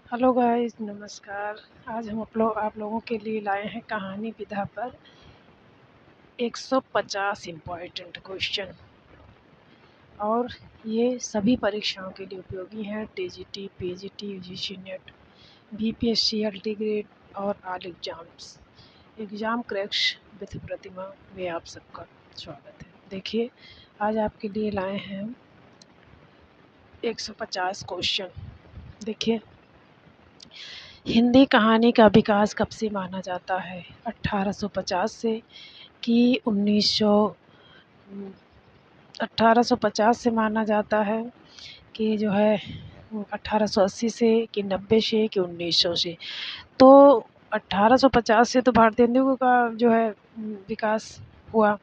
Hello guys, नमस्कार। आज हम आप लोगों के लिए लाए हैं कहानी विधा पर 150 इम्पॉर्टेंट क्वेश्चन। और ये सभी परीक्षाओं के लिए उपयोगी हैं। TGT, PGT, UGC NET, BPSC, LT grade और all exams. Exam cracks with Pratima में आप सबका स्वागत है। देखिए, आज आपके लिए लाए हैं 150 क्वेश्चन। देखिए, हिंदी कहानी का विकास कब से माना जाता है? 1850 से कि 1850 से माना जाता है कि जो है 1880 से कि 90 से कि 1900 से। तो 1850 से तो भारतीय हिंदी का जो है विकास हुआ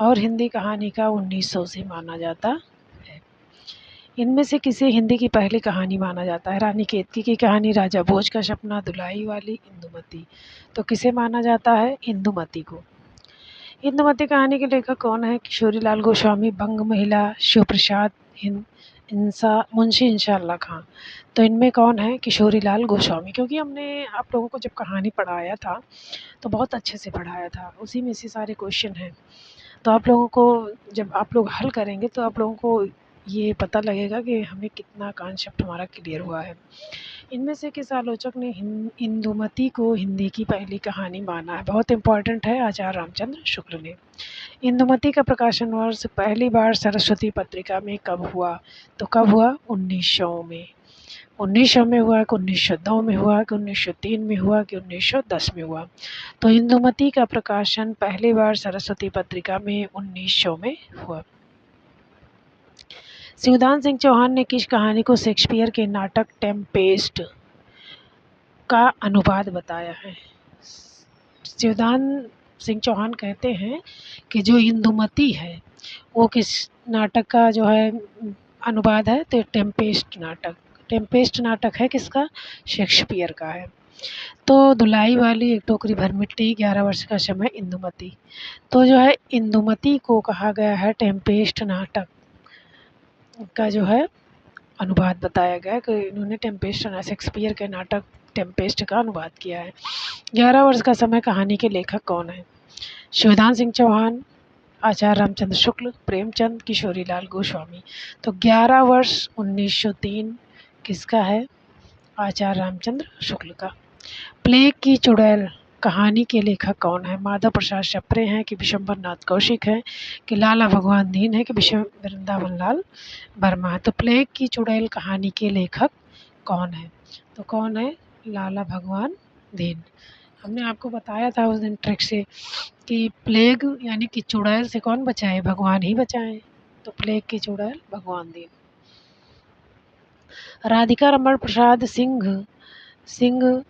और हिंदी कहानी का 1900 से माना जाता है। इनमें से किसे हिंदी की पहली कहानी माना जाता है? रानी केतकी की कहानी, राजा भोज का सपना, दुलाई वाली, इंदुमती। तो किसे माना जाता है? इंदुमती को। इंदुमती कहानी के लेखक कौन है? किशोरी लाल गोस्वामी, बंग महिला, शिव प्रसाद, मुंशी इंशाअल्लाह खां। तो इनमें कौन है? किशोरी लाल गोस्वामी। क्योंकि हमने आप लोगों को जब कहानी पढ़ाया था तो बहुत अच्छे से पढ़ाया था, उसी में से सारे क्वेश्चन हैं। तो आप लोगों को जब आप लोग हल करेंगे तो आप लोगों को ये पता लगेगा कि हमें कितना कॉन्सेप्ट हमारा क्लियर हुआ है। इनमें से किस आलोचक ने इंदुमती को हिंदी की पहली कहानी माना है? बहुत इम्पॉर्टेंट है। आचार्य रामचंद्र शुक्ल ने। इंदुमती का प्रकाशन वर्ष पहली बार सरस्वती पत्रिका में कब हुआ? तो कब हुआ? 1900 में। 1900 में हुआ कि 1902 में हुआ कि 1903 में हुआ कि 1910 में हुआ? तो इंदुमती का प्रकाशन पहली बार सरस्वती पत्रिका में 1900 में हुआ। शिवदान सिंह चौहान ने किस कहानी को शेक्सपियर के नाटक टेम्पेस्ट का अनुवाद बताया है? शिवदान सिंह चौहान कहते हैं कि जो इंदुमती है वो किस नाटक का जो है अनुवाद है? तो टेम्पेस्ट नाटक। टेम्पेस्ट नाटक है किसका? शेक्सपियर का है। तो दुलाई वाली, एक टोकरी भर मिट्टी, 11 वर्ष का समय, इंदुमती। तो जो है इंदुमती को कहा गया है टेम्पेस्ट नाटक का जो है अनुवाद बताया गया कि इन्होंने टेम्पेस्ट शेक्सपियर के नाटक टेम्पेस्ट का अनुवाद किया है। 11 वर्ष का समय कहानी के लेखक कौन है? शिवदान सिंह चौहान, आचार्य रामचंद्र शुक्ल, प्रेमचंद, किशोरी लाल गोस्वामी। तो 11 वर्ष 1903 किसका है? आचार्य रामचंद्र शुक्ल का। प्लेग की चुड़ैल कहानी के लेखक कौन है? माधव प्रसाद सप्रे हैं कि विशंबर नाथ कौशिक है कि लाला भगवान दीन है कि वृंदावन लाल वर्मा है? तो प्लेग की चुड़ैल कहानी के लेखक कौन है? तो कौन है? लाला भगवान दीन। हमने आपको बताया था उस दिन ट्रिक से कि प्लेग यानी कि चुड़ैल से कौन बचाए? भगवान ही बचाए। तो प्लेग की चुड़ैल भगवान दीन। राधिका रमण प्रसाद सिंह सिंह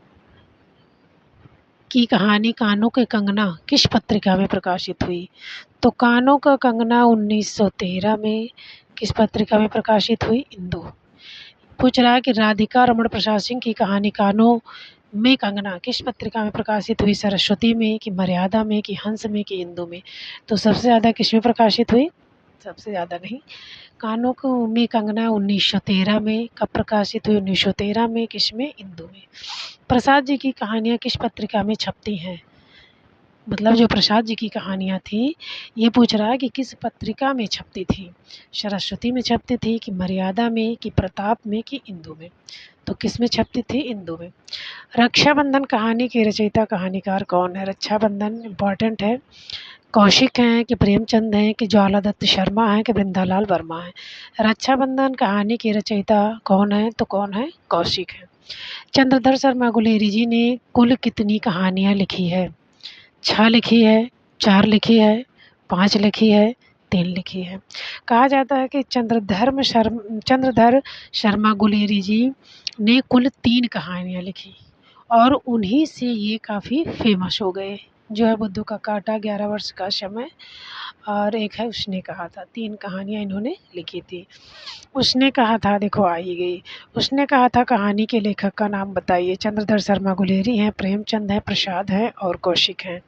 की कहानी कानों के कंगना किस पत्रिका में प्रकाशित हुई? तो कानों का कंगना 1913 में किस पत्रिका में प्रकाशित हुई? इंदु। पूछ रहा है कि राधिका रमण प्रसाद सिंह की कहानी कानों में कंगना किस पत्रिका में प्रकाशित हुई? सरस्वती में कि मर्यादा में कि हंस में कि इंदु में? तो सबसे ज़्यादा किस में प्रकाशित हुई? सबसे ज़्यादा नहीं, कानों को में कंगना 1913 में। कब प्रकाशित हुई? 1913 में। किस में? इंदु में। प्रसाद जी की कहानियाँ किस पत्रिका में छपती हैं? मतलब जो प्रसाद जी की कहानियाँ थी, ये पूछ रहा है कि किस पत्रिका में छपती थी? सरस्वती में छपती थी कि मर्यादा में कि प्रताप में कि इंदु में? तो किस में छपती थी? इंदु में। रक्षाबंधन कहानी के रचयिता कहानीकार कौन है? रक्षाबंधन इम्पॉर्टेंट है। कौशिक हैं कि प्रेमचंद हैं कि ज्वाला दत्त शर्मा हैं कि वृंदालाल वर्मा हैं? रक्षाबंधन कहानी के रचयिता कौन है? तो कौन है? कौशिक है। चंद्रधर शर्मा गुलेरी जी ने कुल कितनी कहानियाँ लिखी है? 6 लिखी है, 4 लिखी है, 5 लिखी है, 3 लिखी है? कहा जाता है कि चंद्रधर शर्मा गुलेरी जी ने कुल 3 कहानियाँ लिखी और उन्हीं से ये काफ़ी फेमस हो गए। जो है बुद्धू का कांटा, 11 वर्ष का समय और एक है उसने कहा था। 3 कहानियाँ इन्होंने लिखी थी। उसने कहा था, देखो आ ही गई। उसने कहा था कहानी के लेखक का नाम बताइए। चंद्रधर शर्मा गुलेरी हैं, प्रेमचंद हैं, प्रसाद हैं और कौशिक हैं।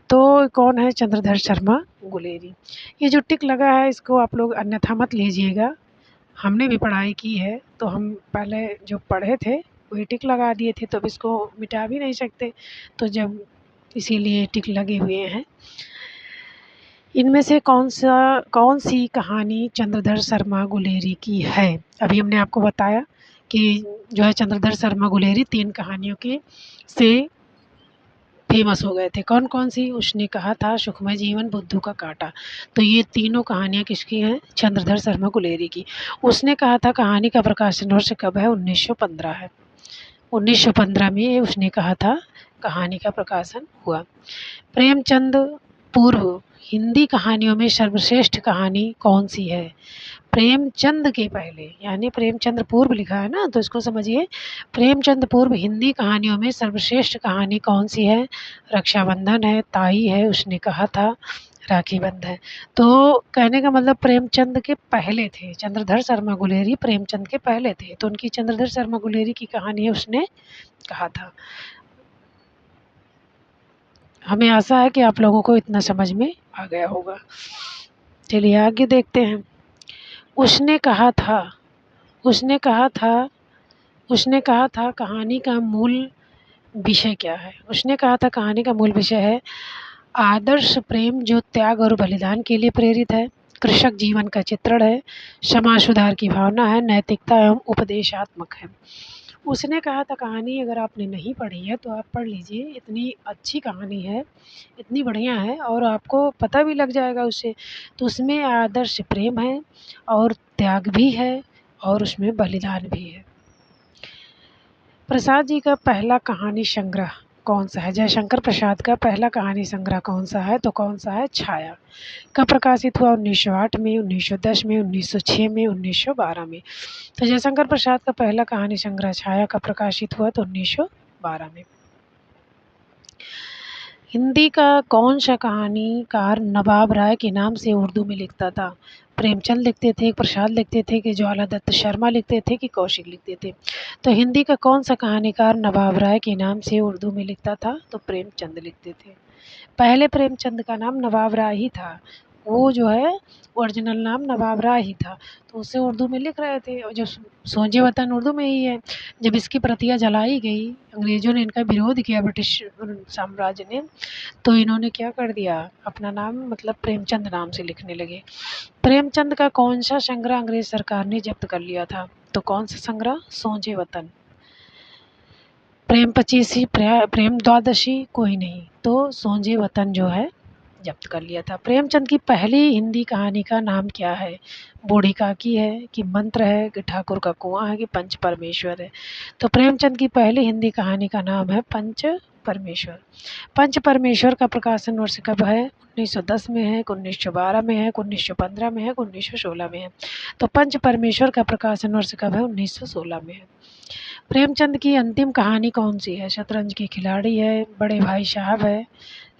तो कौन है? चंद्रधर शर्मा गुलेरी। ये जो टिक लगा है इसको आप लोग अन्यथा मत लीजिएगा, हमने भी पढ़ाई की है, तो हम पहले जो पढ़े थे वही टिक लगा दिए थे, तो अब इसको मिटा भी नहीं सकते, तो जब इसीलिए टिक लगे हुए हैं। इनमें से कौन सी कहानी चंद्रधर शर्मा गुलेरी की है? अभी हमने आपको बताया कि जो है चंद्रधर शर्मा गुलेरी 3 कहानियों के से फेमस हो गए थे। कौन-कौन सी? उसने कहा था, सुखमय जीवन, बुद्धू का काँटा। तो ये तीनों कहानियाँ किसकी हैं? चंद्रधर शर्मा गुलेरी की। उसने कहा था कहानी का प्रकाशन वर्ष कब है? 1915 है। 1915 में उसने कहा था कहानी का प्रकाशन हुआ। प्रेमचंद पूर्व हिंदी कहानियों में सर्वश्रेष्ठ कहानी कौन-सी है? प्रेमचंद के पहले, यानी प्रेमचंद पूर्व लिखा है ना, तो इसको समझिए। प्रेमचंद पूर्व हिंदी कहानियों में सर्वश्रेष्ठ कहानी कौन-सी है? रक्षाबंधन है, ताई है, उसने कहा था, राखी बंध है। तो कहने का मतलब प्रेमचंद के पहले थे, चंद्रधर शर्मा गुलेरी प्रेमचंद के पहले थे, तो उनकी चंद्रधर शर्मा गुलेरी की कहानी है, उसने कहा था। हमें आशा है कि आप लोगों को इतना समझ में आ गया होगा। चलिए आगे देखते हैं। उसने कहा था उसने कहा था उसने कहा था कहानी का मूल विषय क्या है? उसने कहा था कहानी का मूल विषय है आदर्श प्रेम जो त्याग और बलिदान के लिए प्रेरित है, कृषक जीवन का चित्रण है, समाज सुधार की भावना है, नैतिकता एवं उपदेशात्मक है। उसने कहा था कहानी अगर आपने नहीं पढ़ी है तो आप पढ़ लीजिए, इतनी अच्छी कहानी है, इतनी बढ़िया है और आपको पता भी लग जाएगा उससे। तो उसमें आदर्श प्रेम है और त्याग भी है और उसमें बलिदान भी है। प्रसाद जी का पहला कहानी संग्रह कौन-सा है? जयशंकर प्रसाद का पहला कहानी संग्रह कौन-सा है? तो कौन-सा है? छाया। कब प्रकाशित हुआ? 1908 में, 1910 में, 1906 में, 1912 में। तो जयशंकर प्रसाद का पहला कहानी संग्रह छाया कब प्रकाशित हुआ? तो 1912 में। हिंदी का कौन सा कहानीकार नवाब राय के नाम से उर्दू में लिखता था? प्रेमचंद लिखते थे, प्रसाद लिखते थे कि ज्वाला दत्त शर्मा लिखते थे कि कौशिक लिखते थे? तो हिंदी का कौन सा कहानीकार नवाब राय के नाम से उर्दू में लिखता था? तो प्रेमचंद लिखते थे। पहले प्रेमचंद का नाम नवाब राय ही था। वो जो है ओरिजिनल नाम नवाब राय ही था, तो उसे उर्दू में लिख रहे थे और जब सोंझे वतन उर्दू में ही है। जब इसकी प्रतियाँ जलाई गई, अंग्रेज़ों ने इनका विरोध किया ब्रिटिश साम्राज्य ने, तो इन्होंने क्या कर दिया, अपना नाम मतलब प्रेमचंद नाम से लिखने लगे। प्रेमचंद का कौन-सा संग्रह अंग्रेज़ सरकार ने ज़ब्त कर लिया था? तो कौन-सा संग्रह? सोंझे वतन। प्रेम पचीसी, प्रेम द्वादशी कोई नहीं, तो सोंझे वतन जो है ज़ब्त कर लिया था। प्रेमचंद की पहली हिंदी कहानी का नाम क्या है? बूढ़ी काकी है कि मंत्र है कि ठाकुर का कुआँ है कि पंच परमेश्वर है? तो प्रेमचंद की पहली हिंदी कहानी का नाम है पंच परमेश्वर। पंच परमेश्वर का प्रकाशन वर्ष कब है? 1910 में है कि 1912 में है कि 1915 में है कि 1916 में है? तो पंच परमेश्वर का प्रकाशन वर्ष कब है? 1916 में है। प्रेमचंद की अंतिम कहानी कौन सी है? शतरंज के खिलाड़ी है, बड़े भाई साहब है,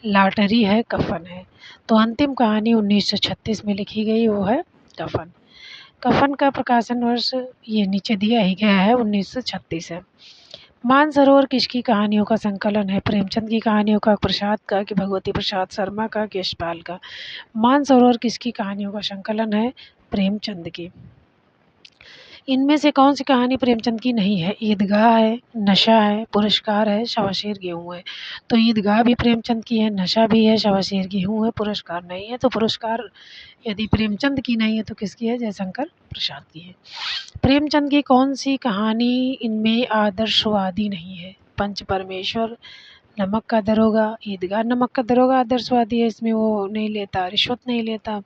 लॉटरी है, कफन है? तो अंतिम कहानी 1936 में लिखी गई, वो है कफन। कफन का प्रकाशन वर्ष ये नीचे दिया ही गया है, 1936 है। मानसरोवर किसकी कहानियों का संकलन है? प्रेमचंद की कहानियों का, प्रसाद का कि भगवती प्रसाद शर्मा का कि यशपाल का? मानसरोवर किसकी कहानियों का संकलन है? प्रेमचंद की। इनमें से कौन सी कहानी प्रेमचंद की नहीं है? ईदगाह है, नशा है, पुरस्कार है, शवाशीर गेहूँ है? तो ईदगाह भी प्रेमचंद की है, नशा भी है, शवाशीर गेहूँ है, पुरस्कार नहीं है। तो पुरस्कार यदि प्रेमचंद की नहीं है तो किसकी है? जयशंकर प्रसाद की है। प्रेमचंद की कौन सी कहानी इनमें आदर्शवादी नहीं है? पंच परमेश्वर, नमक का दरोगा, ईदगाह नमक का दरोगा आदर्शवादी है, इसमें वो नहीं लेता, रिश्वत नहीं लेता।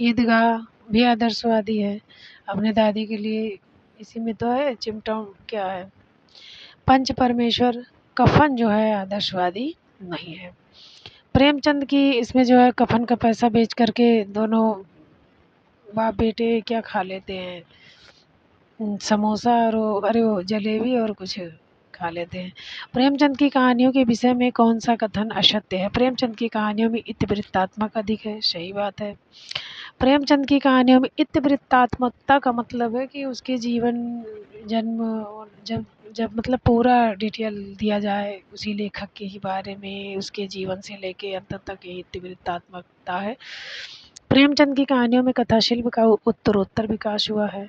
ईदगाह भी आदर्शवादी है, अपने दादी के लिए इसी में तो है, चिमटा क्या है। पंच परमेश्वर, कफन जो है आदर्शवादी नहीं है। प्रेमचंद की इसमें जो है कफन का पैसा बेच करके दोनों बाप बेटे क्या खा लेते हैं, समोसा और वो अरे वो जलेबी और कुछ खा लेते हैं। प्रेमचंद की कहानियों के विषय में कौन सा कथन असत्य है? प्रेमचंद की कहानियों में इतिवृत्तात्मक अधिक है, सही बात है। प्रेमचंद की कहानियों में इतिवृत्तात्मकता का मतलब है कि उसके जीवन, जन्म और जब जब मतलब पूरा डिटेल दिया जाए उसी लेखक के ही बारे में, उसके जीवन से लेके अंत तक, ये इतिवृत्तात्मकता है। प्रेमचंद की कहानियों में कथा शिल्प का उत्तरोत्तर विकास हुआ है।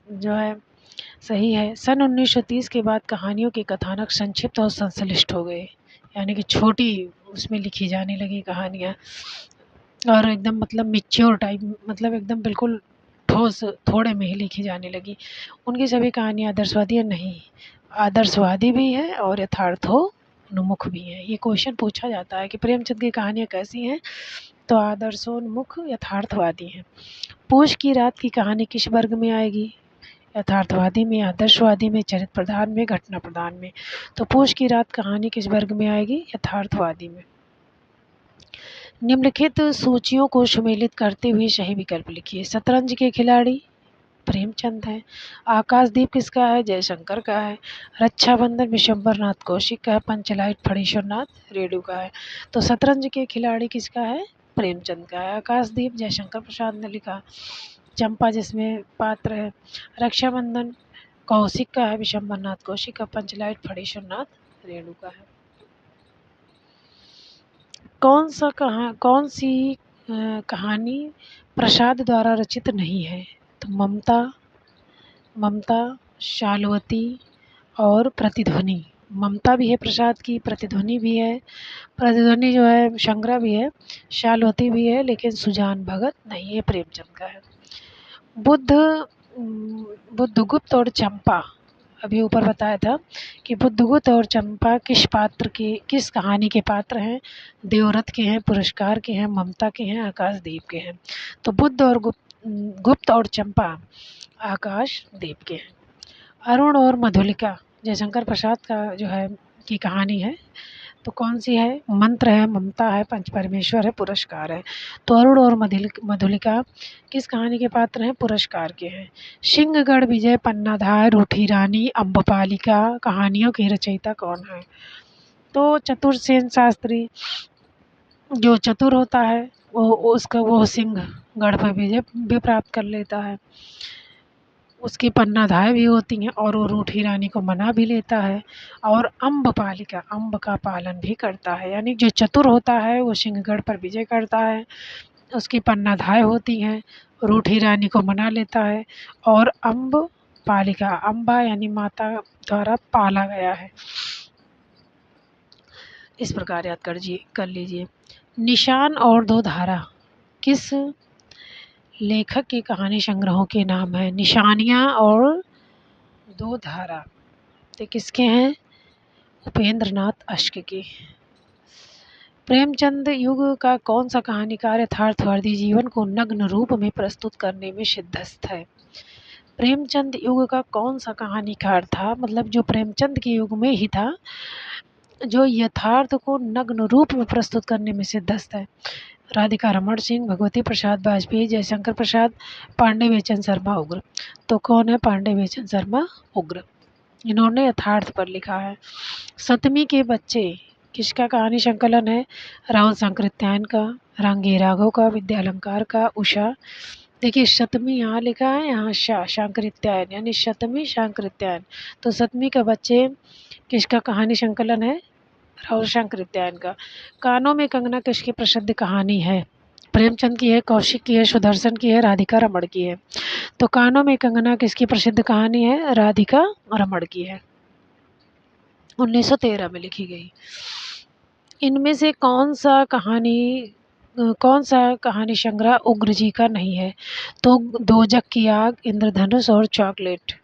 जो है सही है। सन 1930 के बाद कहानियों के कथानक संक्षिप्त और संश्लिष्ट हो गए, यानी कि छोटी उसमें लिखी जाने लगी कहानियाँ, और एकदम मतलब मैच्योर टाइप, मतलब एकदम बिल्कुल ठोस थोड़े में ही लिखी जाने लगी। उनकी सभी कहानियाँ आदर्शवादी नहीं, आदर्शवादी भी है और यथार्थोन्मुख भी है। ये क्वेश्चन पूछा जाता है कि प्रेमचंद की कहानियाँ कैसी हैं, तो आदर्शोन्मुख यथार्थवादी हैं। पूछ की रात की कहानी किस वर्ग में आएगी? यथार्थवादी में, आदर्शवादी में, चरित्र प्रधान में, घटना प्रधान में। तो पूछ की रात कहानी किस वर्ग में आएगी? यथार्थवादी में। निम्नलिखित सूचियों को सुमेलित करते हुए सही विकल्प लिखिए। शतरंज के खिलाड़ी प्रेमचंद है। आकाशदीप किसका है? जयशंकर का है। रक्षाबंधन विशंबरनाथ कौशिक का है। पंचलाइट फणीश्वरनाथ रेणु का है। तो शतरंज के खिलाड़ी किसका है? प्रेमचंद का है। आकाशदीप जयशंकर प्रसाद ने लिखा। चंपा जिसमें पात्र है। रक्षाबंधन कौशिक का है, विशंबरनाथ कौशिक का। पंचलाइट फणीश्वरनाथ रेणु का है। कौन सी कहानी प्रसाद द्वारा रचित नहीं है? तो ममता, शालवती और प्रतिध्वनि। ममता भी है प्रसाद की, प्रतिध्वनि भी है। प्रतिध्वनि जो है संग्रह भी है, शालवती भी है, लेकिन सुजान भगत नहीं है, प्रेमचंद का है। बुद्धगुप्त और चंपा, अभी ऊपर बताया था कि बुद्धगुप्त और चंपा किस कहानी के पात्र हैं? देवरथ के हैं, पुरस्कार के हैं, ममता के हैं, आकाशदीप के हैं। तो बुद्ध और गुप्त और चंपा आकाशदीप के हैं। अरुण और मधुलिका जयशंकर प्रसाद का जो है की कहानी है, तो कौन सी है? मंत्र है, ममता है, पंच परमेश्वर है, पुरस्कार है। तो अरुण और मधुलिका किस कहानी के पात्र हैं? पुरस्कार के हैं। सिंहगढ़ विजय, पन्नाधार, रूठी रानी, अम्बपालिका कहानियों के रचयिता कौन है? तो चतुरसेन शास्त्री। जो चतुर होता है वो सिंहगढ़ पर विजय भी प्राप्त कर लेता है। उसकी पन्नाधाय भी होती हैं और वो रूठी रानी को मना भी लेता है, और अम्बपालिका अम्ब का पालन भी करता है। यानी जो चतुर होता है वो सिंहगढ़ पर विजय करता है, उसकी पन्नाधाय होती हैं, रूठी रानी को मना लेता है, और अम्बपालिका, अम्बा यानी माता द्वारा पाला गया है। इस प्रकार याद कर लीजिए। निशान और दो धारा किस लेखक के कहानी संग्रहों के नाम है? निशानियाँ और दो धारा तो किसके हैं? उपेंद्रनाथ अश्क के। प्रेमचंद युग का कौन सा कहानीकार यथार्थवादी जीवन को नग्न रूप में प्रस्तुत करने में सिद्धस्त है? प्रेमचंद युग का कौन सा कहानीकार था, मतलब जो प्रेमचंद के युग में ही था, जो यथार्थ को नग्न रूप में प्रस्तुत करने में सिद्धस्त है? राधिका रमण सिंह, भगवती प्रसाद वाजपेयी, जयशंकर प्रसाद, पांडे बेचन शर्मा उग्र। तो कौन है पांडे बेचन शर्मा उग्र? इन्होंने यथार्थ पर लिखा है। सतमी के बच्चे किसका कहानी संकलन है? राहुल सांकृत्यायन का, रांगे राघव का, विद्यालंकार का, उषा। देखिए शतमी यहाँ लिखा है, यहाँ सांकृत्यायन यानी शतमी सांकृत्यायन। तो सतमी का बच्चे किसका कहानी संकलन है? राहुल सांकृत्यायन का। कानों में कंगना किसकी प्रसिद्ध कहानी है? प्रेमचंद की है, कौशिक की है, सुदर्शन की है, राधिका रमण की है। तो कानों में कंगना किसकी प्रसिद्ध कहानी है? राधिका रमण की है, 1913 में लिखी गई। इनमें से कौन सा कहानी संग्रह उग्र जी का नहीं है? तो दोजक की आग, इंद्रधनुष और चॉकलेट।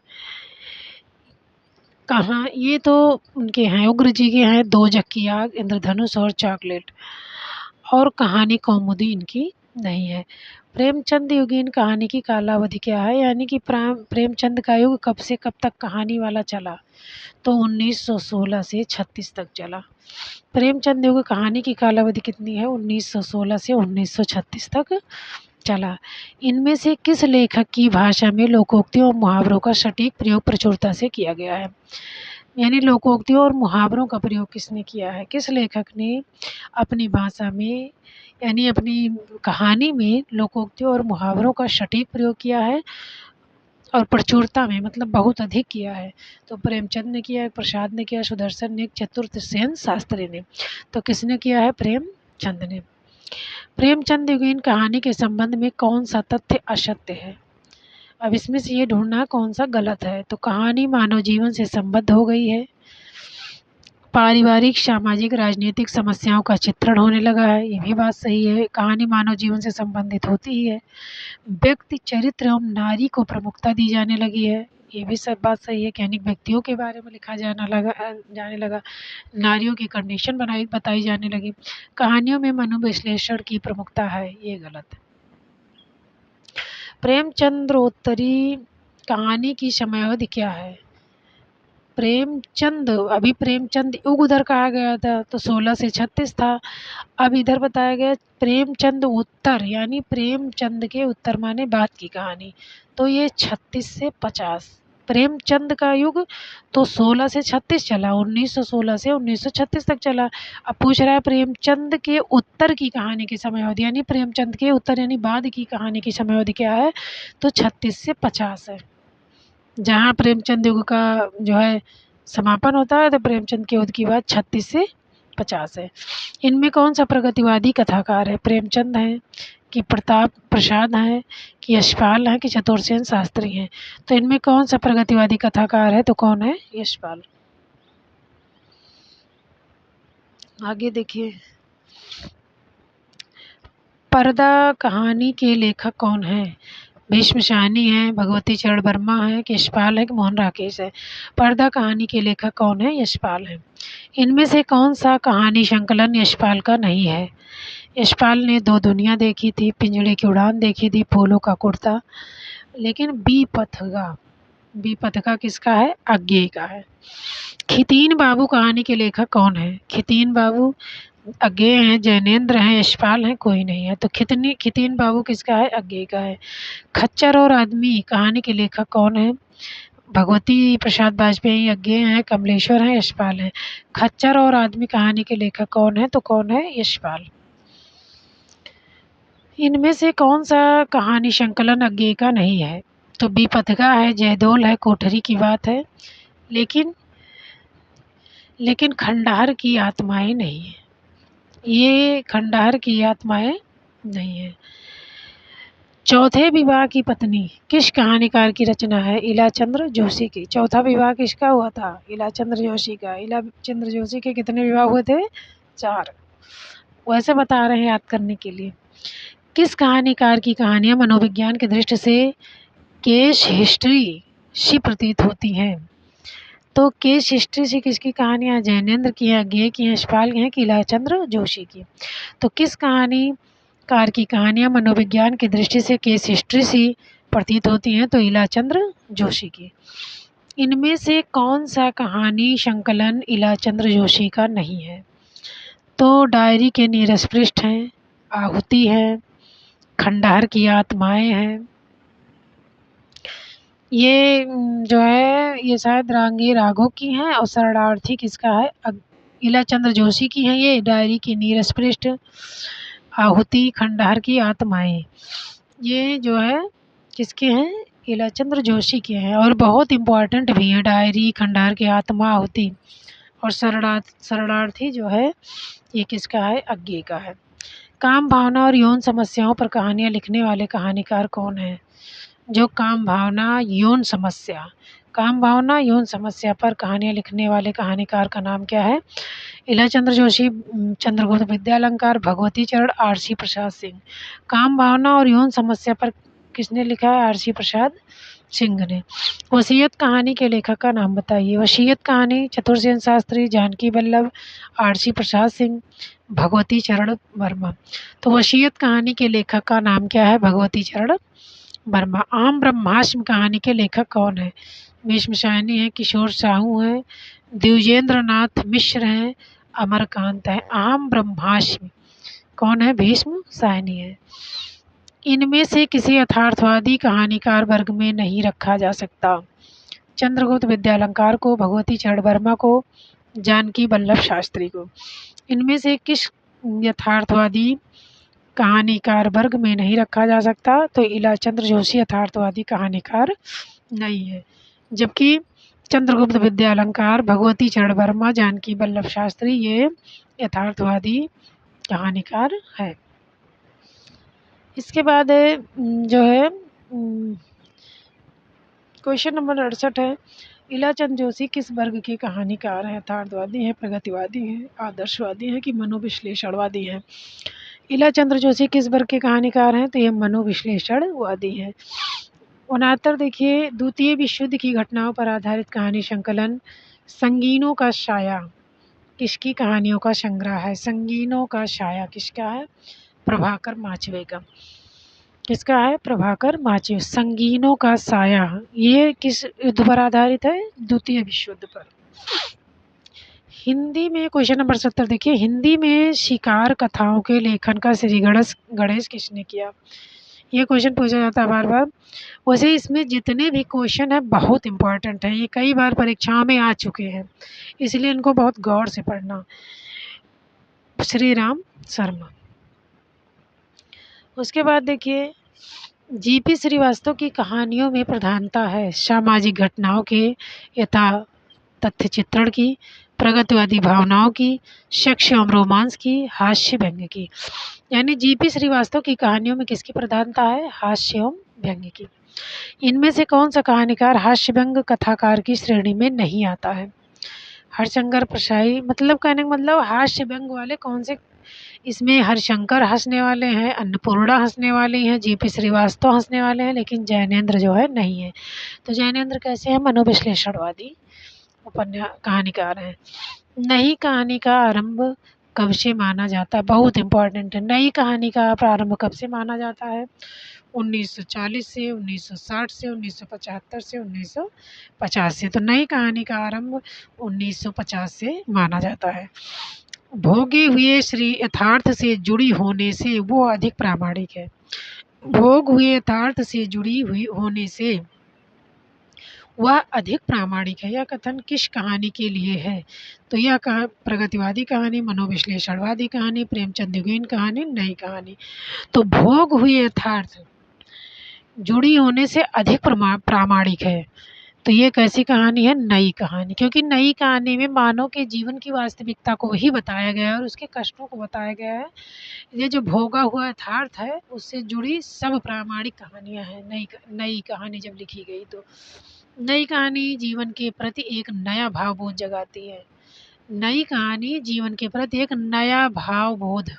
कहाँ? ये तो उनके हैं, उग्र जी के हैं, दोजक की आग, इंद्रधनुष और चॉकलेट। और कहानी कौमुदी इनकी नहीं है। प्रेमचंद युगीन कहानी की कालावधि क्या है? यानी कि प्रेमचंद का युग कब से कब तक कहानी वाला चला? तो 1916 से 36 तक चला। प्रेमचंद युग कहानी की कालावधि कितनी है? 1916 से 1936 तक चला। इनमें से किस लेखक की भाषा में लोकोक्तियों और मुहावरों का सटीक प्रयोग प्रचुरता से किया गया है? यानी लोकोक्तियों और मुहावरों का प्रयोग किसने किया है? किस लेखक ने अपनी भाषा में, यानी अपनी कहानी में लोकोक्तियों और मुहावरों का सटीक प्रयोग किया है और प्रचुरता में, मतलब बहुत अधिक किया है? तो प्रेमचंद ने किया है, प्रसाद ने किया, सुदर्शन ने, चतुर्सेन शास्त्री ने। तो किसने किया है? प्रेमचंद ने। प्रेमचंद युगीन कहानी के संबंध में कौन सा तथ्य असत्य है? अब इसमें से ये ढूंढना कौन सा गलत है। तो कहानी मानव जीवन से संबद्ध हो गई है, पारिवारिक, सामाजिक, राजनीतिक समस्याओं का चित्रण होने लगा है, ये भी बात सही है। कहानी मानव जीवन से संबंधित होती ही है। व्यक्ति चरित्र एवं नारी को प्रमुखता दी जाने लगी है, ये भी सब बात सही है कि अनेक व्यक्तियों के बारे में लिखा जाने लगा। नारियों की कंडीशन बताई जाने लगी। कहानियों में मनोविश्लेषण की प्रमुखता है, ये गलत है। प्रेमचंद्रोत्तरी कहानी की समयावधि क्या है। प्रेमचंद, अभी प्रेमचंद युग उधर कहा गया था तो 16 से 36 था। अब इधर बताया गया प्रेमचंद उत्तर, यानी प्रेमचंद के उत्तर माने बाद की कहानी, तो ये 36 से 50। प्रेमचंद का युग तो 16 से 36 चला, 1916 से 1936 तक चला। अब पूछ रहा है प्रेमचंद के उत्तर की कहानी की समयावधि, यानी प्रेमचंद के उत्तर यानी बाद की कहानी की समयावधि क्या है, तो 36 से 50 है। जहाँ प्रेमचंद युग का जो है समापन होता है, तो प्रेमचंद के युग की बात 36 से 50 है। इनमें कौन सा प्रगतिवादी कथाकार है। प्रेमचंद हैं कि प्रताप प्रसाद हैं कि यशपाल हैं कि चतुरसेन शास्त्री हैं। तो इनमें कौन सा प्रगतिवादी कथाकार है, तो कौन है, यशपाल। आगे देखिए, पर्दा कहानी के लेखक कौन है। भीष्म शाहनी है, भगवती चरण वर्मा है कि यशपाल है कि मोहन राकेश है। पर्दा कहानी के लेखक कौन है, यशपाल है। इनमें से कौन सा कहानी संकलन यशपाल का नहीं है। यशपाल ने दो दुनिया देखी थी, पिंजड़े की उड़ान देखी थी, फूलों का कुर्ता, लेकिन बी पथगा किसका है, अज्ञेय का है। खितीन बाबू कहानी के लेखक कौन है। खितीन बाबू अज्ञेय हैं, जैनेन्द्र हैं, यशपाल हैं, कोई नहीं है। तो खितीन बाबू किसका है, अज्ञेय का है। खच्चर और आदमी कहानी के लेखक कौन है। भगवती प्रसाद वाजपेयी अज्ञेय हैं, कमलेश्वर हैं, यशपाल हैं। खच्चर और आदमी कहानी के लेखक कौन है, तो कौन है, यशपाल। इनमें से कौन सा कहानी संकलन अज्ञेय का नहीं है। तो बी पथगा है, जयदोल है, कोठरी की बात है, लेकिन लेकिन खंडहर की आत्माएं नहीं है, ये खंडहर की आत्माएं नहीं है। चौथे विवाह की पत्नी किस कहानीकार की रचना है। इलाचंद्र जोशी की। चौथा विवाह किसका हुआ था, इलाचंद्र जोशी का। इलाचंद्र जोशी के कितने विवाह हुए थे, 4। वैसे बता रहे हैं याद करने के लिए। किस कहानीकार की कहानियां मनोविज्ञान की दृष्टि से केस हिस्ट्री सी प्रतीत होती हैं। तो केस हिस्ट्री से किसकी कहानियां, जैनेन्द्र की हैं, अज्ञेय की हैं, यशपाल की हैं कि इलाचंद्र जोशी की। तो किस कहानीकार की कहानियां मनोविज्ञान की दृष्टि से केस हिस्ट्री सी प्रतीत होती हैं, तो इलाचंद्र जोशी की। इनमें से कौन सा कहानी संकलन इलाचंद्र जोशी का नहीं है। तो डायरी के नीरस पृष्ठ हैं, आहुति है, खंडहर की आत्माएं हैं, ये जो है ये शायद रांगी राघव की हैं, और शरणार्थी किसका है, इलाचंद्र जोशी की हैं। ये डायरी की नीरस पृष्ठ, आहुति, खंडहर की आत्माएं, ये जो है किसके हैं, इलाचंद्र जोशी के हैं, और बहुत इम्पोर्टेंट भी हैं। डायरी, खंडहर की आत्मा, आहुति और शरणार्थी जो है ये किसका है, अज्ञेय का है। काम भावना और यौन समस्याओं पर कहानियाँ लिखने वाले कहानीकार कौन हैं। जो काम भावना यौन समस्या पर कहानियाँ लिखने वाले कहानीकार का नाम क्या है। इलाचंद्र जोशी, चंद्रगुप्त विद्यालंकार, भगवती चरण, आरसी प्रसाद सिंह। काम भावना और यौन समस्या पर किसने लिखा है, आरसी प्रसाद सिंह ने। वसीयत कहानी के लेखक का नाम बताइए। वसीयत कहानी चतुरसेन शास्त्री, जानकी वल्लभ, आरसी प्रसाद सिंह, भगवती चरण वर्मा। तो वसीयत कहानी के लेखक का नाम क्या है, भगवती चरण वर्मा। आम ब्रह्मास्त्र कहानी के लेखक कौन है। भीष्म शाहनी है, किशोर साहू हैं, द्विजेंद्र नाथ मिश्र हैं, अमरकांत है। आम ब्रह्मास्त्र कौन है, भीष्म शाहनी है। इनमें से किसी यथार्थवादी कहानीकार वर्ग में नहीं रखा जा सकता। चंद्रगुप्त विद्यालंकार को, भगवती चरण वर्मा को, जानकी वल्लभ शास्त्री को। इनमें से किस यथार्थवादी कहानीकार वर्ग में नहीं रखा जा सकता। तो इलाचंद्र जोशी यथार्थवादी कहानीकार नहीं है, जबकि चंद्रगुप्त विद्यालंकार, भगवती चरण वर्मा, जानकी वल्लभ शास्त्री ये यथार्थवादी कहानीकार है। इसके बाद जो है क्वेश्चन नंबर 68 है, इलाचंद जोशी किस वर्ग के कहानीकार हैं? यथार्थवादी हैं, प्रगतिवादी हैं, आदर्शवादी हैं कि मनोविश्लेषणवादी हैं? इलाचंद जोशी किस वर्ग के कहानीकार हैं? तो ये मनोविश्लेषणवादी हैं। 69 देखिए, द्वितीय विश्व युद्ध की घटनाओं पर आधारित कहानी संकलन संगीनों का साया किसकी कहानियों का संग्रह है? संगीनों का साया किसका है? प्रभाकर माचवे का। किसका है? प्रभाकर माचवे। संगीनों का साया ये किस युद्ध पर आधारित है? द्वितीय विश्व युद्ध पर। हिंदी में क्वेश्चन नंबर 70 देखिए, हिंदी में शिकार कथाओं के लेखन का श्री गणेश किसने किया? ये क्वेश्चन पूछा जाता है बार बार। वैसे इसमें जितने भी क्वेश्चन है बहुत इंपॉर्टेंट है, ये कई बार परीक्षाओं में आ चुके हैं, इसलिए इनको बहुत गौर से पढ़ना। श्री राम शर्मा। उसके बाद देखिए, जीपी श्रीवास्तव की कहानियों में प्रधानता है सामाजिक घटनाओं के यथा तथ्य चित्रण की, प्रगतिवादी भावनाओं की, सेक्स एवं रोमांस की, हास्य व्यंग्य की। यानी जीपी श्रीवास्तव की कहानियों में किसकी प्रधानता है? हास्य एवं व्यंग्य की। इनमें से कौन सा कहानीकार हास्य व्यंग्य कथाकार की श्रेणी में नहीं आता है? हरिशंकर प्रसाई, मतलब कहने का मतलब हास्य व्यंग्य वाले कौन से? इसमें हरिशंकर हंसने वाले हैं, अन्नपूर्णा हंसने वाली हैं, जीपी श्रीवास्तव हंसने वाले हैं, लेकिन जैनेंद्र जो है नहीं है। तो जैनेंद्र कैसे हैं? मनोविश्लेषणवादी कहानीकार हैं। नई कहानी का आरंभ कब से माना जाता है? बहुत इंपॉर्टेंट है। नई कहानी का प्रारंभ कब से माना जाता है? 1940 से, 1960 से, 1975 से, 1950 से। तो नई कहानी का आरंभ 1950 से माना जाता है। भोगे हुए श्री यथार्थ से जुड़ी होने से वो अधिक प्रामाणिक है। भोग हुए यथार्थ से जुड़ी हुई होने से वह अधिक प्रामाणिक है। यह कथन किस कहानी के लिए है? तो यह प्रगतिवादी कहानी, मनोविश्लेषणवादी कहानी, प्रेमचंद युगीन कहानी, नई कहानी। तो भोग हुए यथार्थ जुड़ी होने से अधिक प्रामाणिक है। तो ये कैसी कहानी है? नई कहानी। क्योंकि नई कहानी में मानव के जीवन की वास्तविकता को ही बताया गया है और उसके कष्टों को बताया गया है। ये जो भोगा हुआ यथार्थ है उससे जुड़ी सब प्रामाणिक कहानियाँ हैं। नई कहानी जब लिखी गई तो नई कहानी जीवन के प्रति एक नया भावबोध जगाती है। नई कहानी जीवन के प्रति एक नया भावबोध।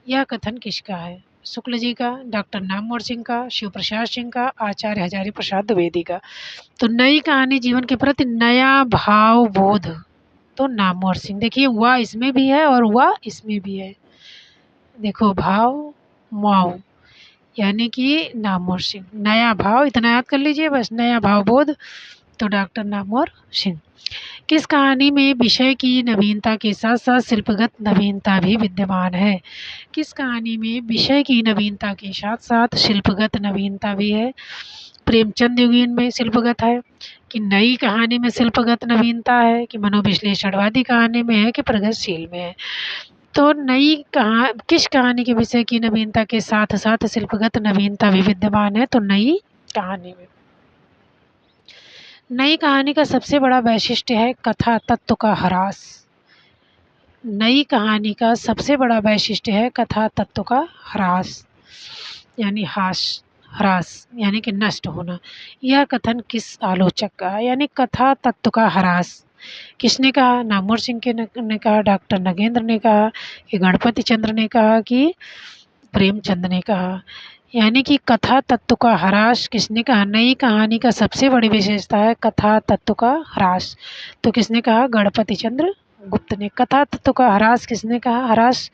यह कथन किसका है? शुक्ल जी का, डॉक्टर नामवर सिंह का, शिव प्रसाद सिंह का, आचार्य हजारी प्रसाद द्विवेदी का। तो नई कहानी जीवन के प्रति नया भावबोध, तो नामवर सिंह। देखिए वह इसमें भी है और वह इसमें भी है। देखो भाव माओ यानी कि नामवर सिंह। नया भाव इतना याद कर लीजिए बस, नया भावबोध तो डॉक्टर नामवर सिंह। किस कहानी में विषय की नवीनता के साथ साथ शिल्पगत नवीनता भी विद्यमान है? किस कहानी में विषय की नवीनता के साथ साथ शिल्पगत नवीनता भी है? प्रेमचंद युगीन में शिल्पगत है कि नई कहानी में शिल्पगत नवीनता है कि मनोविश्लेषणवादी कहानी में है कि प्रगतिशील में है? तो किस कहानी के विषय की नवीनता के साथ साथ शिल्पगत नवीनता भी विद्यमान है? तो नई कहानी में। नई कहानी का सबसे बड़ा वैशिष्ट्य है कथा तत्व का ह्रास। नई कहानी का सबसे बड़ा वैशिष्ट्य है कथा तत्व का ह्रास यानी ह्रास यानी कि नष्ट होना। यह कथन किस आलोचक का है? यानी कथा तत्व का ह्रास किसने कहा? नामवर सिंह ने कहा, डॉक्टर नगेंद्र ने कहा कि गणपति चंद्र ने कहा कि प्रेमचंद ने कहा? यानी कि कथा तत्व का ह्रास किसने कहा? नई कहानी का सबसे बड़ी विशेषता है कथा तत्व का ह्रास। तो किसने कहा? गणपति चंद्र गुप्त ने। कथा तत्व का ह्रास किसने कहा? ह्रास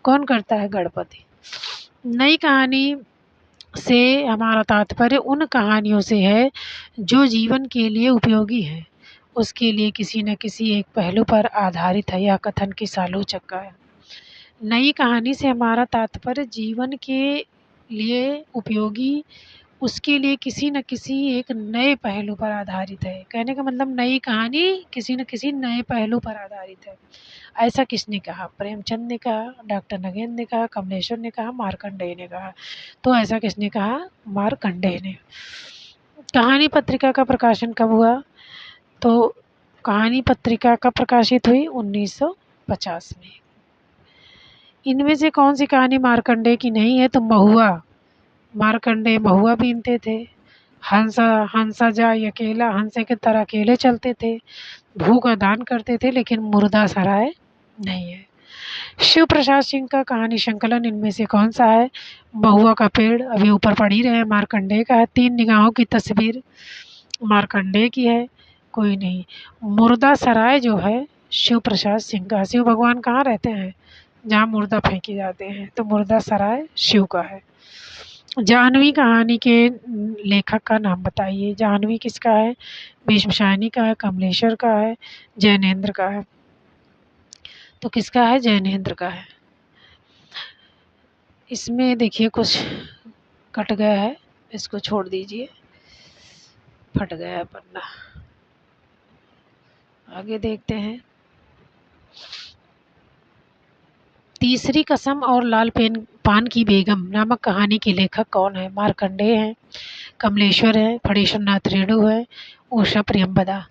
कौन करता है? गणपति। नई कहानी से हमारा तात्पर्य उन कहानियों से है जो जीवन के लिए उपयोगी है, उसके लिए किसी न किसी एक पहलू पर आधारित है। यह कथन किस आलोचक का है? नई कहानी से हमारा तात्पर्य जीवन के लिए उपयोगी, उसके लिए किसी न किसी एक नए पहलू पर आधारित है। कहने का मतलब नई कहानी किसी न किसी नए पहलू पर आधारित है। ऐसा किसने कहा? प्रेमचंद ने कहा, डॉक्टर नगेंद्र ने कहा, कमलेश्वर ने कहा, मार्कंडेय ने कहा। तो ऐसा किसने कहा? मार्कंडेय ने। कहानी पत्रिका का प्रकाशन कब हुआ? तो कहानी पत्रिका कब प्रकाशित हुई? 1950 में। इनमें से कौन सी कहानी मार्कंडेय की नहीं है? तो महुआ। मार्कंडेय महुआ बीनते थे हंसा हंसा जाए अकेला, हंसे की तरह अकेले चलते थे, भू का दान करते थे, लेकिन मुर्दा सराय नहीं है। शिव प्रसाद सिंह का कहानी संकलन इनमें से कौन सा है? महुआ का पेड़, अभी ऊपर पढ़ ही रहे हैं, मार्कंडेय का है। तीन निगाहों की तस्वीर, मार्कंडेय की है। कोई नहीं। मुर्दा सराय जो है शिव प्रसाद सिंह का। शिव भगवान कहाँ रहते हैं? जहाँ मुर्दा फेंके जाते हैं, तो मुर्दा सराय शिव का है। जाह्नवी कहानी के लेखक का नाम बताइए। जाह्नवी किसका है? भीष्मशायनी का है, कमलेश्वर का है, जैनेन्द्र का है। तो किसका है? जैनेन्द्र का है। इसमें देखिए कुछ कट गया है, इसको छोड़ दीजिए, फट गया है पन्ना। आगे देखते हैं। तीसरी कसम और लाल पान की बेगम नामक कहानी के लेखक कौन है? मार्कंडेय हैं, कमलेश्वर है, फणीश्वर नाथ रेणु है, उषा प्रियंवदा।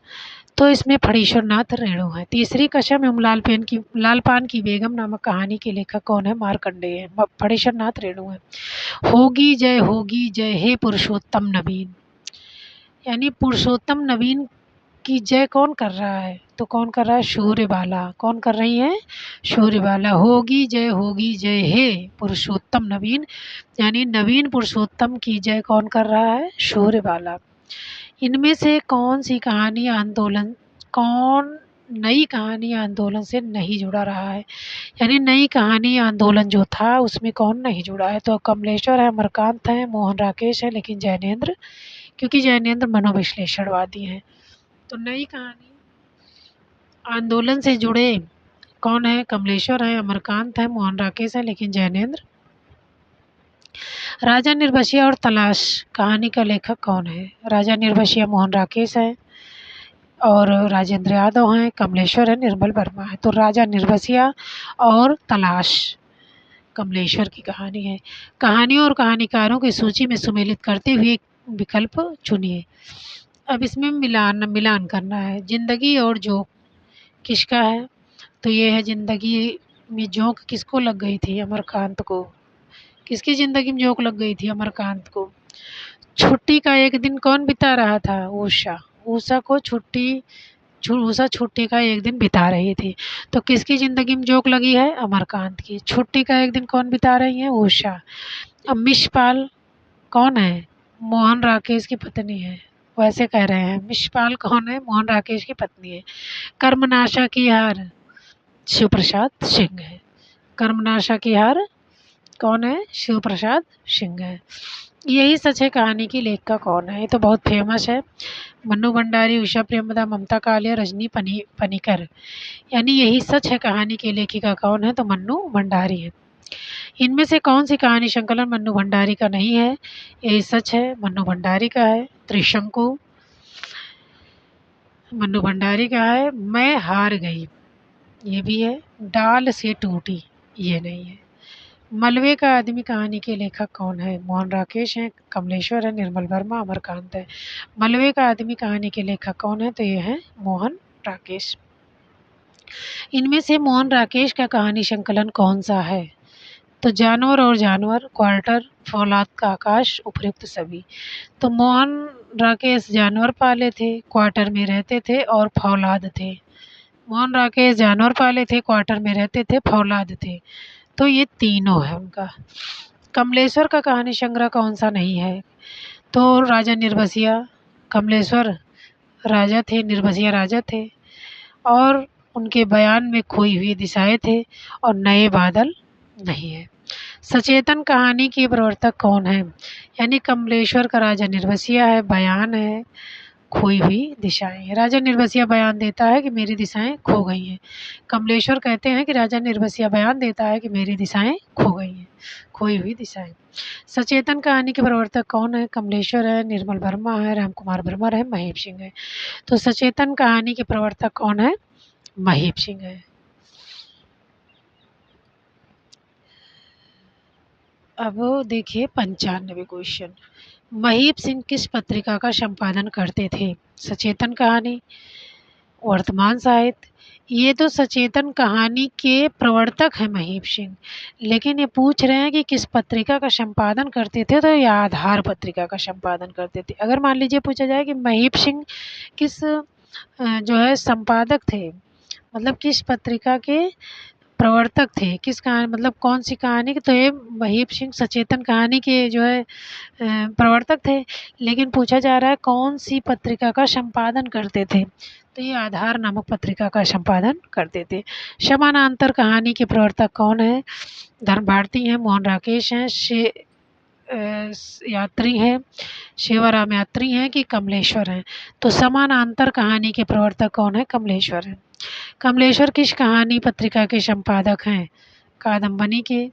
तो इसमें फणीश्वर नाथ रेणु है। तीसरी कसम एवं लाल पान की बेगम नामक कहानी के लेखक कौन है? मार्कंडेय है, फणीश्वर नाथ रेणु है। होगी जय हे पुरुषोत्तम नवीन, यानी पुरुषोत्तम नवीन की जय कौन कर रहा है? तो कौन कर रहा है? शूर्यबाला। कौन कर रही है? शूर्यबाला। होगी जय हे पुरुषोत्तम नवीन, यानी नवीन पुरुषोत्तम की जय कौन कर रहा है? शूर्यबाला। इनमें से कौन नई कहानी आंदोलन से नहीं जुड़ा रहा है? यानी नई कहानी आंदोलन जो था उसमें कौन नहीं जुड़ा है? तो कमलेश्वर है, अमरकांत है, मोहन राकेश है, लेकिन जैनेन्द्र, क्योंकि जैनेन्द्र मनोविश्लेषणवादी हैं। तो नई कहानी आंदोलन से जुड़े कौन है? कमलेश्वर है, अमरकांत है, मोहन राकेश है, लेकिन जैनेन्द्र। राजा निर्बसिया और तलाश कहानी का लेखक कौन है? राजा निर्बसिया मोहन राकेश है, और राजेंद्र यादव हैं, कमलेश्वर है, निर्मल वर्मा है। तो राजा निर्बसिया और तलाश कमलेश्वर की कहानी है। कहानियों और कहानीकारों की सूची में सुमेलित करते हुए विकल्प चुनिए। अब इसमें मिलान मिलान करना है। जिंदगी और जोक किसका है? तो ये है जिंदगी में जोंक किसको लग गई थी? अमरकांत को। किसकी जिंदगी में जोंक लग गई थी? अमरकांत को। छुट्टी का एक दिन कौन बिता रहा था? उषा। उषा छुट्टी का एक दिन बिता रही थी। तो किसकी जिंदगी में जोंक लगी है? अमरकांत की। छुट्टी का एक दिन कौन बिता रही है? उषा। अब मिशपाल कौन है? मोहन राकेश की पत्नी है। वैसे कह रहे हैं। मिशपाल कौन है? मोहन राकेश की पत्नी है। कर्मनाशा की हार शिव प्रसाद सिंह है। कर्मनाशा की हार कौन है? शिव प्रसाद सिंह है। यही सच है कहानी की लेखिका कौन है? ये तो बहुत फेमस है। मन्नू भंडारी, उषा प्रेमदा, ममता कालिया, रजनी पनीकर। यानी यही सच है कहानी की लेखिका कौन है? तो मन्नू भंडारी है। इनमें से कौन सी कहानी संकलन मन्नू भंडारी का नहीं है? यही सच है, मन्नू भंडारी का है। त्रिशंकु मन्नू भंडारी का है। मैं हार गई ये भी है। डाल से टूटी ये नहीं है। मलबे का आदमी कहानी के लेखक कौन है? मोहन राकेश हैं, कमलेश्वर है, निर्मल वर्मा, अमरकांत है। मलबे का आदमी कहानी के लेखक कौन है? तो ये है मोहन राकेश। इनमें से मोहन राकेश का कहानी संकलन कौन सा है? तो जानवर और जानवर, क्वार्टर, फौलाद का आकाश, उपयुक्त सभी। तो मोहन राकेश जानवर पाले थे, क्वार्टर में रहते थे और फौलाद थे। मोहन राकेश जानवर पाले थे, क्वार्टर में रहते थे, फौलाद थे। तो ये तीनों है उनका। कमलेश्वर का कहानी संग्रह कौन सा नहीं है? तो राजा निर्बसिया। कमलेश्वर राजा थे, निर्बसिया राजा थे, और उनके बयान में खोई हुई दिशाएं थे, और नए बादल नहीं है। सचेतन कहानी के प्रवर्तक कौन है? यानी कमलेश्वर का राजा निर्बसिया है, बयान है, खोई हुई दिशाएं हैं। राजा निर्बसिया बयान देता है कि मेरी दिशाएं खो गई हैं। कमलेश्वर कहते हैं कि राजा निर्बसिया बयान देता है कि मेरी दिशाएं खो गई हैं, खोई हुई दिशाएं। सचेतन कहानी के प्रवर्तक कौन है? कमलेश्वर है, निर्मल वर्मा है, राम कुमार वर्मा है, महेप सिंह है। तो सचेतन कहानी के प्रवर्तक कौन है? महेप सिंह है। अब देखिए 95 क्वेश्चन। महीप सिंह किस पत्रिका का संपादन करते थे? सचेतन कहानी, वर्तमान साहित्य, ये तो सचेतन कहानी के प्रवर्तक हैं महीप सिंह, लेकिन ये पूछ रहे हैं कि किस पत्रिका का संपादन करते थे, तो ये आधार पत्रिका का संपादन करते थे। अगर मान लीजिए पूछा जाए कि महीप सिंह किस जो है संपादक थे, मतलब किस पत्रिका के प्रवर्तक थे, किस कहानी मतलब कौन-सी कहानी के, तो ये महीप सिंह सचेतन कहानी के जो है प्रवर्तक थे। लेकिन पूछा जा रहा है कौन-सी पत्रिका का संपादन करते थे, तो ये आधार नामक पत्रिका का संपादन करते थे। समानांतर कहानी के प्रवर्तक कौन हैं? धर्म भारती हैं, मोहन राकेश हैं, यात्री हैं, शिवराम यात्री हैं कि कमलेश्वर हैं? तो समानांतर कहानी के प्रवर्तक कौन है? कमलेश्वर हैं। कमलेश्वर किस कहानी पत्रिका के संपादक हैं? कादम्बनी के,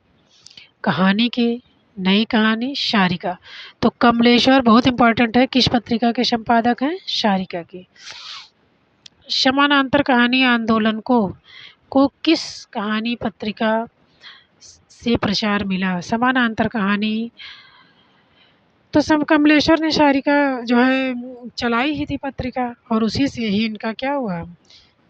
कहानी के, नई कहानी, शारिका। तो कमलेश्वर बहुत इंपॉर्टेंट है, किस पत्रिका के संपादक हैं? शारिका के। समानांतर कहानी आंदोलन को किस कहानी पत्रिका से प्रचार मिला? समानांतर कहानी तो सम कमलेश्वर ने शारिका जो है चलाई ही थी पत्रिका, और उसी से ही इनका क्या हुआ,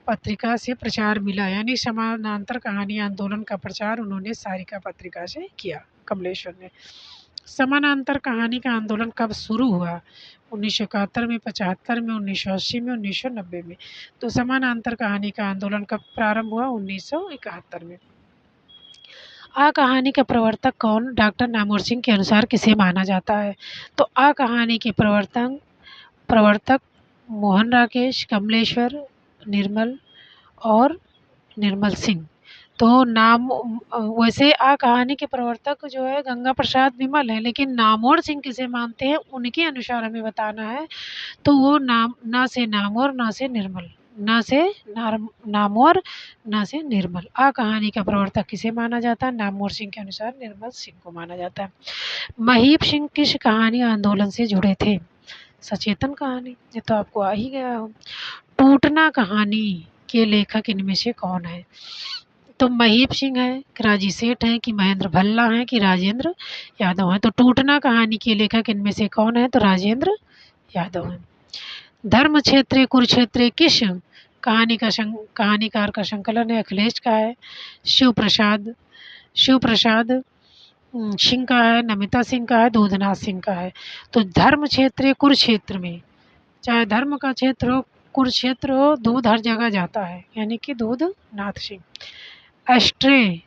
पत्रिका से प्रचार मिला। यानी समानांतर कहानी आंदोलन का प्रचार उन्होंने सारिका पत्रिका से किया, कमलेश्वर ने। समानांतर कहानी का आंदोलन कब शुरू हुआ? 1971 में, 75 में, 1980 में, 1990 में। तो समानांतर कहानी का आंदोलन कब प्रारंभ हुआ? 1971 में। आ कहानी का प्रवर्तक कौन डॉक्टर नामवर सिंह के अनुसार किसे माना जाता है? तो आ कहानी के प्रवर्तक मोहन राकेश, कमलेश्वर, निर्मल और निर्मल सिंह। तो नाम वैसे आ कहानी के प्रवर्तक जो है गंगा प्रसाद विमल है, लेकिन नामवर सिंह किसे मानते हैं उनके अनुसार हमें बताना है। तो वो नाम ना से नामवर, ना से निर्मल, ना से नामवर, ना से निर्मल। आ कहानी का प्रवर्तक किसे माना जाता है? नामवर सिंह के अनुसार निर्मल सिंह को माना जाता है। महीप सिंह किस कहानी आंदोलन से जुड़े थे? सचेतन कहानी, ये तो आपको आ ही गया हो। टूटना कहानी के लेखक इनमें से कौन है? तो महीप सिंह है कि राजी सेठ हैं कि महेंद्र भल्ला हैं कि राजेंद्र यादव हैं? तो टूटना कहानी के लेखक इनमें से कौन है? तो राजेंद्र यादव हैं। धर्म क्षेत्र कुरुक्षेत्र किस कहानीकार का संकलन है? अखिलेश का है, शिव प्रसाद सिंह का है, नमिता सिंह का है, दूधनाथ सिंह का है। तो धर्म क्षेत्र कुरुक्षेत्र में, चाहे धर्म का क्षेत्र हो, कुरुक्षेत्र हो, दूध हर जगह जाता है, यानी कि दूधनाथ सिंह। एस्ट्रे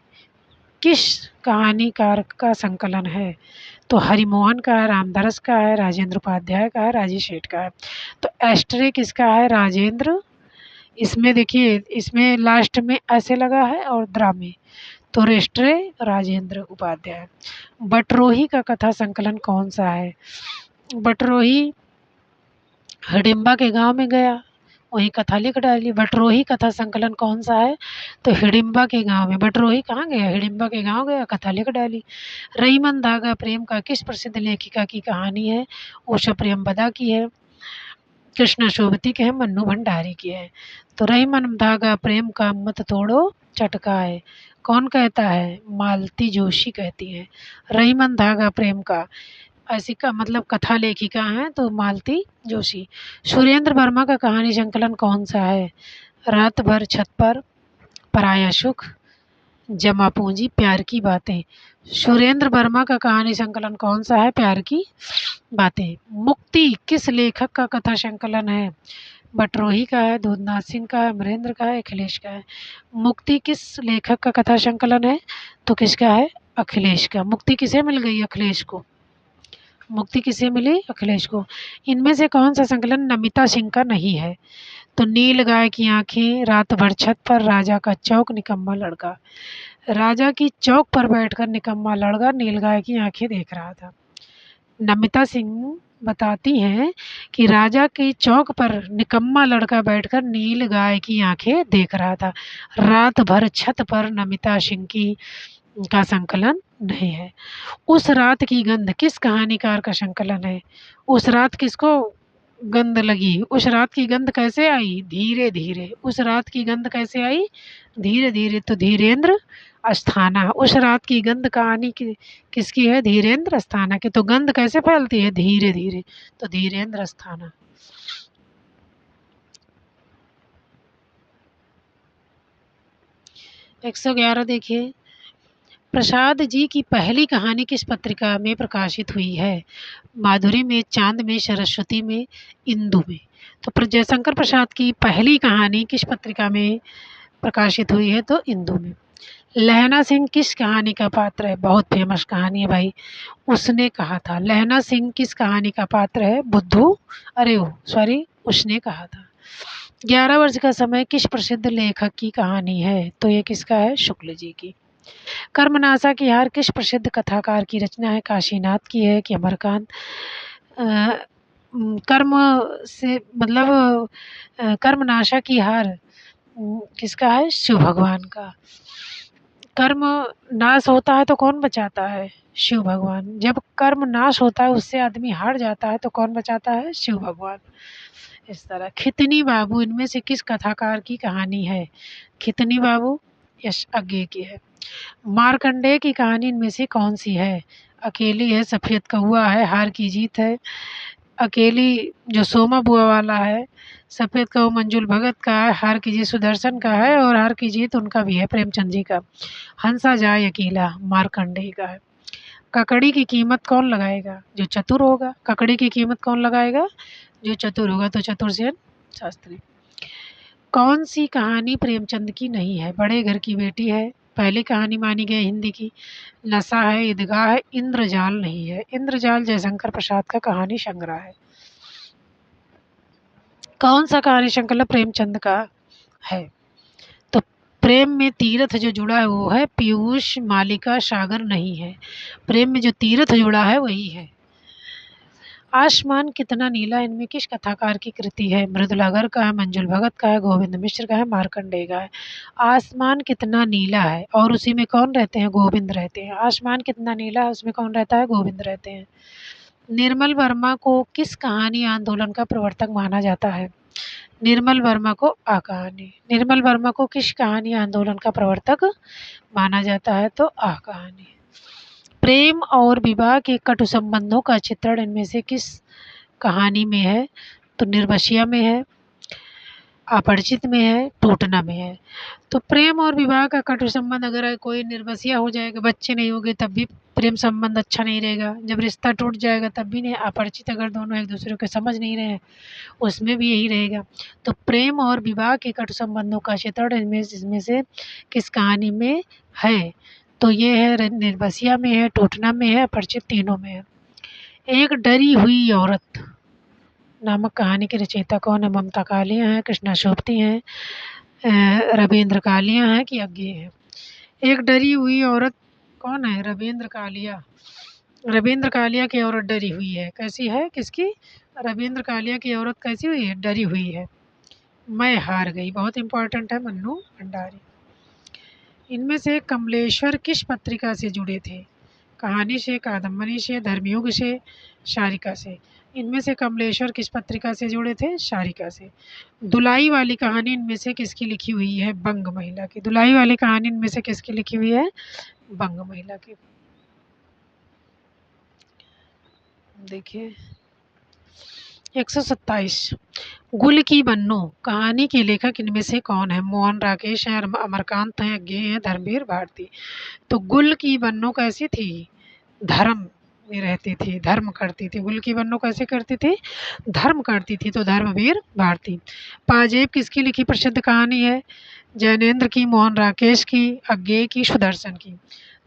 किस कहानीकार का संकलन है? तो हरिमोहन का है, रामदरस का है, राजेंद्र उपाध्याय का है, राजेश सेठ का है। तो एस्ट्रे किसका है? राजेंद्र। इसमें देखिए, इसमें लास्ट में ऐसे लगा है और द्रा में, तो रेस्ट्रे राजेंद्र उपाध्याय। बटरोही का कथा संकलन कौन सा है? बटरोही हिडिंबा के गांव में गया, वहीं कथा लिख डाली। बटरोही कथा संकलन कौन सा है? तो हिडिंबा के गांव में। बटरोही कहाँ गया? हिडिंबा के गांव गया, कथा लिख डाली। रईमन धागा प्रेम का किस प्रसिद्ध लेखिका की कहानी है? उषा प्रियंवदा की है, कृष्णा शोभती के है, मन्नू भंडारी की है। तो रईमन धागा प्रेम का मत तोड़ो चटका है, कौन कहता है? मालती जोशी कहती है। रईमन धागा प्रेम का ऐसी का मतलब कथा लेखिका हैं तो मालती जोशी। सुरेंद्र वर्मा का कहानी संकलन कौन सा है? रात भर छत पर, पराया सुख, जमा पूंजी, प्यार की बातें। सुरेंद्र वर्मा का कहानी संकलन कौन सा है? प्यार की बातें। मुक्ति किस लेखक का कथा संकलन है? बटरोही का है, दूधनाथ सिंह का है, अमरेंद्र का है, अखिलेश का है। मुक्ति किस लेखक का कथा संकलन है? तो किसका है? अखिलेश का। मुक्ति किसे मिल गई? अखिलेश को। मुक्ति किसे मिली? अखिलेश को। इनमें से कौन सा संकलन नमिता सिंह का नहीं है? तो नील गाय की आंखें, रात भर छत पर, राजा का चौक, निकम्मा लड़का। राजा की चौक पर बैठकर निकम्मा लड़का नील गाय की आंखें देख रहा था। नमिता सिंह बताती हैं कि राजा की चौक पर निकम्मा लड़का बैठकर नील गाय की आंखें देख रहा था। रात भर छत पर नमिता सिंह की का संकलन नहीं है। उस रात की गंध किस कहानीकार का संकलन है? उस रात किसको गंध लगी? उस रात की गंध कैसे आई? धीरे धीरे। उस रात की गंध कैसे आई? धीरे धीरे। तो धीरेन्द्र अस्थाना। उस रात की गंध कहानी की किसकी है? धीरेन्द्र अस्थाना की। तो गंध कैसे फैलती है? धीरे धीरे। तो धीरेन्द्र अस्थाना। 111 देखिए, प्रसाद जी की पहली कहानी किस पत्रिका में प्रकाशित हुई है? माधुरी में, चांद में, सरस्वती में, इंदु में। तो जयशंकर प्रसाद की पहली कहानी किस पत्रिका में प्रकाशित हुई है? तो इंदु में। लहना सिंह किस कहानी का पात्र है? बहुत फेमस कहानी है भाई। उसने कहा था। लहना सिंह किस कहानी का पात्र है? बुद्धू, अरे ओ सॉरी, उसने कहा था। 11 वर्ष का समय किस प्रसिद्ध लेखक की कहानी है? तो ये किसका है? शुक्ल जी की। कर्मनाशा की हार किस प्रसिद्ध कथाकार की रचना है? काशीनाथ की है कि अमरकांत? कर्म से मतलब कर्मनाशा की हार किसका है? शिव भगवान का। कर्म नाश होता है तो कौन बचाता है? शिव भगवान। जब कर्म नाश होता है, उससे आदमी हार जाता है, तो कौन बचाता है? शिव भगवान। इस तरह खितनी बाबू इनमें से किस कथाकार की कहानी है? खितनी बाबू यश अज्ञे की है। मार्कंडेय की कहानी इनमें से कौन सी है? अकेली है, सफेद कौआ है, हार की जीत है। अकेली जो सोमा बुआ वाला है, सफेद कौआ मंजुल भगत का है, हार की जीत सुदर्शन का है, और हार की जीत उनका भी है, प्रेमचंद जी का। हंसा जाए अकेला मार्कंडेय का है। ककड़ी की कीमत कौन लगाएगा? जो चतुर होगा। ककड़ी की कीमत कौन लगाएगा? जो चतुर होगा। तो चतुर्सेन शास्त्री। कौन सी कहानी प्रेमचंद की नहीं है? बड़े घर की बेटी है, पहली कहानी मानी गई हिंदी की। नशा है, ईदगाह है, इंद्रजाल नहीं है। इंद्रजाल जयशंकर प्रसाद का कहानी संग्रह है। कौन सा कहानी संकलन प्रेमचंद का है? तो प्रेम में तीर्थ जो जुड़ा है वो है पीयूष, मालिका, सागर नहीं है। प्रेम में जो तीर्थ जुड़ा है वही है। आसमान कितना नीला इनमें किस कथाकार की कृति है? मृदुलागर का है, मंजुल भगत का है, गोविंद मिश्र का है, मार्कंडेय का है। आसमान कितना नीला है, और उसी में कौन रहते हैं? गोविंद रहते हैं। आसमान कितना नीला है, उसमें कौन रहता है? गोविंद रहते हैं। निर्मल वर्मा को किस कहानी आंदोलन का प्रवर्तक माना जाता है? निर्मल वर्मा को आ कहानी। निर्मल वर्मा को किस कहानी आंदोलन का प्रवर्तक माना जाता है? तो आ कहानी। प्रेम और विवाह के कटु संबंधों का चित्रण इनमें से किस कहानी में है? तो निर्वसिया में है, अपरिचित में है, टूटना में है। तो प्रेम और विवाह का कटु संबंध, अगर कोई निर्वसिया हो जाएगा, बच्चे नहीं होंगे, तब भी प्रेम संबंध अच्छा नहीं रहेगा। जब रिश्ता टूट जाएगा तब भी नहीं। अपरिचित अगर दोनों एक दूसरे को समझ नहीं रहे हैं, उसमें भी यही रहेगा। तो प्रेम और विवाह के कटु संबंधों का चित्रण इसमें से किस कहानी में है? तो ये है निर्वसिया में है, टूटना में है, अपरिचित, तीनों में है। एक डरी हुई औरत नामक कहानी की रचयिता कौन है? ममता कालिया हैं, कृष्णा शोभती हैं, रविंद्र कालिया हैं कि अज्ञे हैं? एक डरी हुई औरत कौन है? रविंद्र कालिया। रविंद्र कालिया की औरत डरी हुई है। कैसी है? किसकी? रविंद्र कालिया की औरत कैसी हुई है? डरी हुई है। मैं हार गई बहुत इंपॉर्टेंट है, मन्नू भंडारी। इनमें से कमलेश्वर किस पत्रिका से जुड़े थे? कहानी से, कादम्बरी से, धर्मयुग से, शारिका से। इनमें से कमलेश्वर किस पत्रिका से जुड़े थे? शारिका से। दुलाई वाली कहानी इनमें से किसकी लिखी हुई है? बंग महिला की। दुलाई वाली कहानी इनमें से किसकी लिखी हुई है? बंग महिला की। देखिए 127, गुल की बन्नो कहानी के लेखक इनमें से कौन है? मोहन राकेश हैं, अमरकांत हैं, अज्ञे हैं, धर्मवीर भारती। तो गुल की बन्नो कैसी थी? धर्म में रहती थी, धर्म करती थी। गुल की बन्नो कैसे करती थी? धर्म करती थी। तो धर्मवीर भारती। पाजेब किसकी लिखी प्रसिद्ध कहानी है? जैनेन्द्र की, मोहन राकेश की, अज्ञे की, सुदर्शन की।